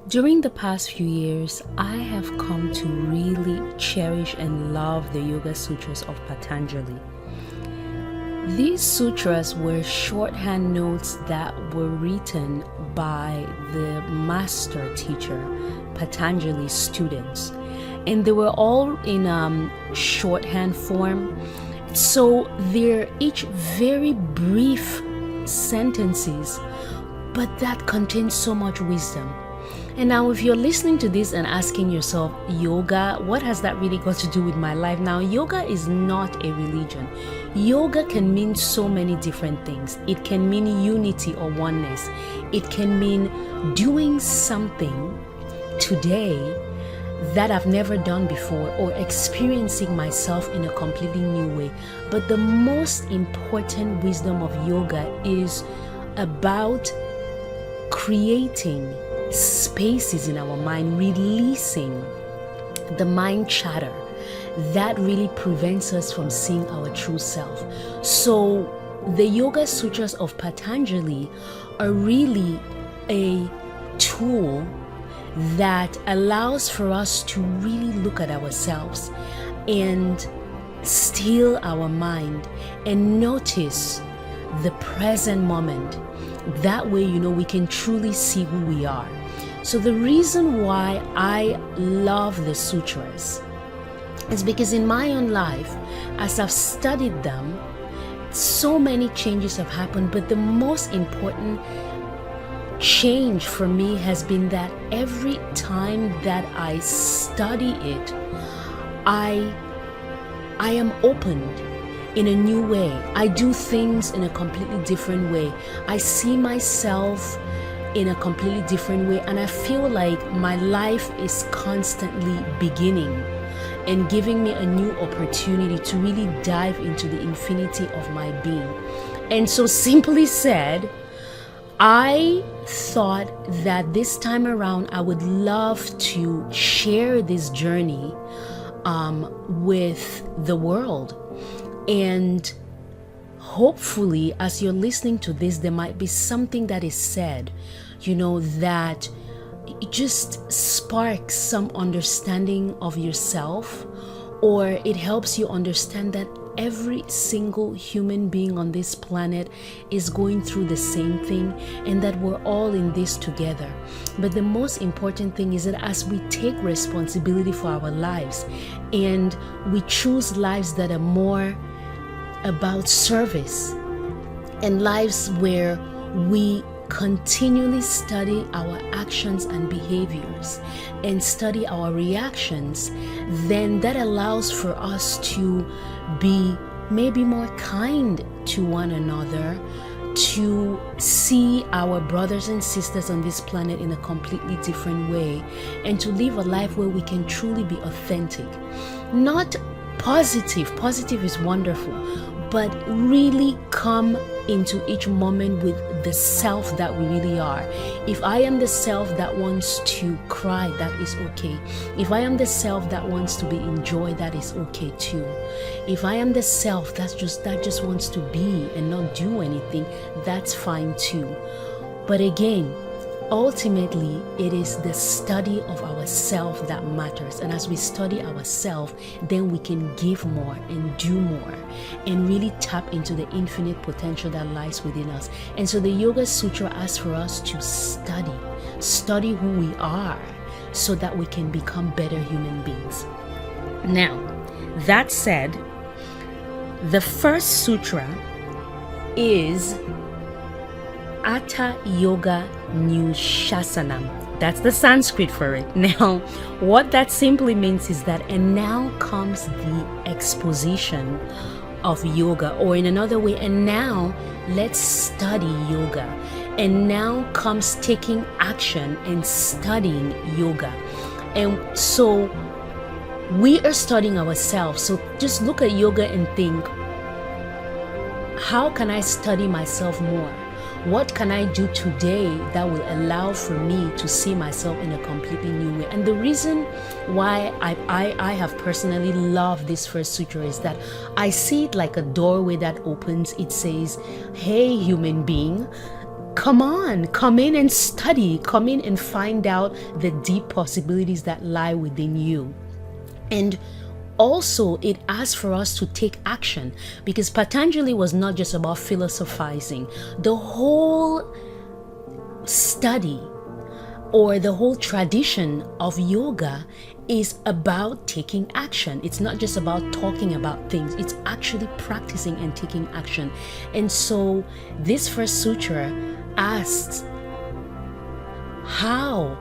During the past few years, I have come to really cherish and love the Yoga Sutras of Patanjali. These sutras were shorthand notes that were written by the master teacher, Patanjali's students. And they were all in shorthand form. So they're each very brief sentences, but that contains so much wisdom. And now if you're listening to this and asking yourself, yoga, what has that really got to do with my life? Now, yoga is not a religion. Yoga can mean so many different things. It can mean unity or oneness. It can mean doing something today that I've never done before, or experiencing myself in a completely new way. But the most important wisdom of yoga is about creating spaces in our mind, releasing the mind chatter that really prevents us from seeing our true self. So the Yoga Sutras of Patanjali are really a tool that allows for us to really look at ourselves and still our mind and notice the present moment. That way, we can truly see who we are. So the reason why I love the sutras is because in my own life, as I've studied them, so many changes have happened, but the most important change for me has been that every time that I study it, I am opened in a new way. I do things in a completely different way. I see myself in a completely different way, and I feel like my life is constantly beginning and giving me a new opportunity to really dive into the infinity of my being. And so, simply said, I thought that this time around I would love to share this journey with the world. And hopefully, as you're listening to this, there might be something that is said, that it just sparks some understanding of yourself, or it helps you understand that every single human being on this planet is going through the same thing, and that we're all in this together. But the most important thing is that as we take responsibility for our lives and we choose lives that are more about service and lives where we continually study our actions and behaviors and study our reactions, then that allows for us to be maybe more kind to one another, to see our brothers and sisters on this planet in a completely different way, and to live a life where we can truly be authentic. Not positive is wonderful, but really come into each moment with the self that we really are. If I am the self that wants to cry, that is okay. If I am the self that wants to be in joy, that is okay too. If I am the self that just wants to be and not do anything, that's fine too. But again, ultimately, it is the study of ourself that matters. And as we study ourselves, then we can give more and do more and really tap into the infinite potential that lies within us. And so the Yoga Sutra asks for us to study who we are, so that we can become better human beings. Now, that said, the first sutra is Atha Yoga Nushasanam. That's the Sanskrit for it. Now, what that simply means is that, and now comes the exposition of yoga, or in another way, and now let's study yoga. And now comes taking action and studying yoga. And so we are studying ourselves. So just look at yoga and think, how can I study myself more? What can I do today that will allow for me to see myself in a completely new way? And the reason why I have personally loved this first sutra is that I see it like a doorway that opens. It says, hey, human being, come in and study, come in and find out the deep possibilities that lie within you. And also, it asks for us to take action, because Patanjali was not just about philosophizing. The whole study or the whole tradition of yoga is about taking action. It's not just about talking about things, it's actually practicing and taking action. And so this first sutra asks, how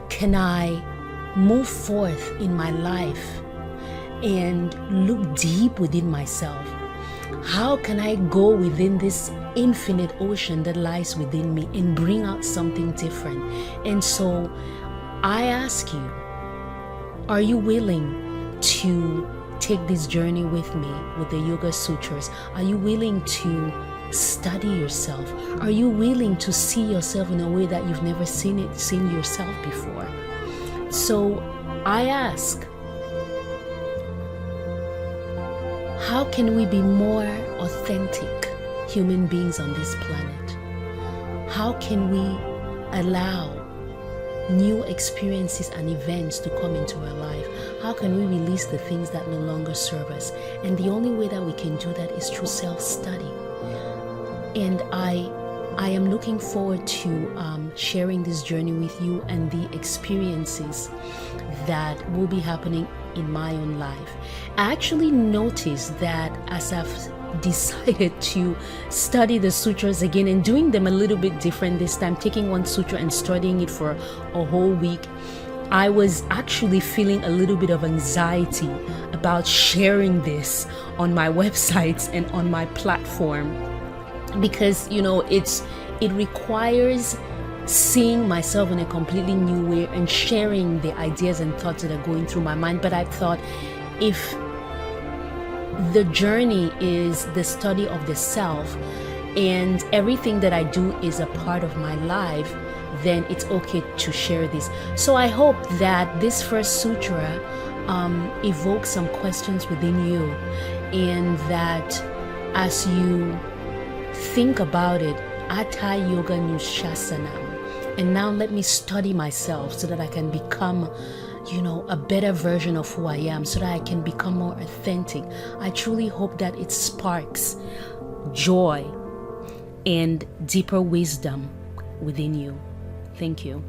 can I move forth in my life and look deep within myself? How can I go within this infinite ocean that lies within me and bring out something different? And so I ask you, are you willing to take this journey with me with the Yoga Sutras? Are you willing to study yourself? Are you willing to see yourself in a way that you've never seen yourself before? So I ask, how can we be more authentic human beings on this planet? How can we allow new experiences and events to come into our life? How can we release the things that no longer serve us? And the only way that we can do that is through self-study. And I am looking forward to sharing this journey with you and the experiences that will be happening in my own life. I actually noticed that as I've decided to study the sutras again and doing them a little bit different this time, taking one sutra and studying it for a whole week, I was actually feeling a little bit of anxiety about sharing this on my websites and on my platform, because it requires seeing myself in a completely new way and sharing the ideas and thoughts that are going through my mind. But I thought, if the journey is the study of the self and everything that I do is a part of my life, then it's okay to share this. So I hope that this first sutra evokes some questions within you, and that as you think about it, Atha Yoga Nushasanam, and now let me study myself so that I can become a better version of who I am, so that I can become more authentic. I truly hope that it sparks joy and deeper wisdom within you. Thank you.